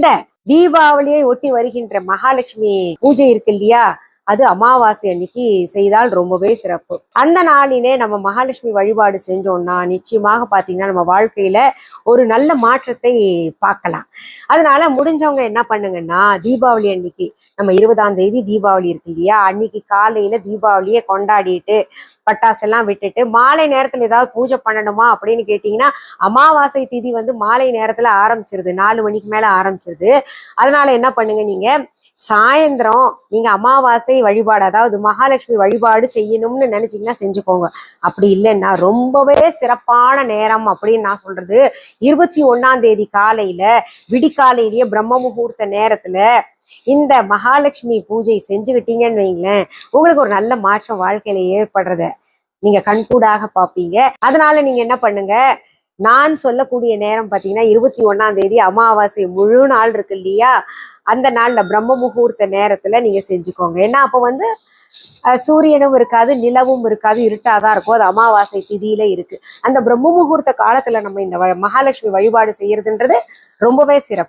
இந்த தீபாவளியை ஒட்டி வருகின்ற மகாலட்சுமி பூஜை இருக்கு இல்லையா, அது அமாவாசை அன்னைக்கு செய்தால் ரொம்பவே சிறப்பு. அந்த நாளிலே நம்ம மகாலட்சுமி வழிபாடு செஞ்சோம்னா நிச்சயமாக பாத்தீங்கன்னா நம்ம வாழ்க்கையில ஒரு நல்ல மாற்றத்தை பார்க்கலாம். அதனால முடிஞ்சவங்க என்ன பண்ணுங்கன்னா, தீபாவளி அன்னைக்கு நம்ம 20ஆம் தேதி தீபாவளி இருக்கு இல்லையா, அன்னைக்கு காலையில தீபாவளியை கொண்டாடிட்டு பட்டாசெல்லாம் விட்டுட்டு மாலை நேரத்துல ஏதாவது பூஜை பண்ணணுமா அப்படின்னு கேட்டீங்கன்னா, அமாவாசை திதி மாலை நேரத்துல ஆரம்பிச்சிருது, 4 மணிக்கு மேல ஆரம்பிச்சிருது. அதனால என்ன பண்ணுங்க, நீங்க சாயந்தரம் நீங்க அமாவாசை வழிபாடு, அதாவது மகாலட்சுமி வழிபாடு செய்யணும்னு நினைச்சீங்கன்னா செஞ்சுக்கோங்க. அப்படி இல்லைன்னா ரொம்பவே சிறப்பான நேரம் அப்படின்னு நான் சொல்றது 21ஆம் தேதி காலையில விடிக்காலையிலேயே பிரம்ம முகூர்த்த நேரத்துல இந்த மகாலட்சுமி பூஜை செஞ்சுக்கிட்டீங்கன்னு வைங்களேன், உங்களுக்கு ஒரு நல்ல மாற்றம் வாழ்க்கையில ஏற்படுறத நீங்க கண்கூடாக பார்ப்பீங்க. அதனால நீங்க என்ன பண்ணுங்க, நான் சொல்லக்கூடிய நேரம் பார்த்தீங்கன்னா 21ஆம் தேதி அமாவாசை முழு நாள் இருக்கு இல்லையா, அந்த நாள்ல பிரம்ம முகூர்த்த நேரத்துல நீங்க செஞ்சுக்கோங்க. ஏன்னா அப்போ சூரியனும் இருக்காது, நிலவும் இருக்காது, இருட்டாதான் இருக்கும். அது அமாவாசை திதியில இருக்கு. அந்த பிரம்ம முகூர்த்த காலத்துல நம்ம இந்த மகாலட்சுமி வழிபாடு செய்யறதுன்றது ரொம்பவே சிறப்பு.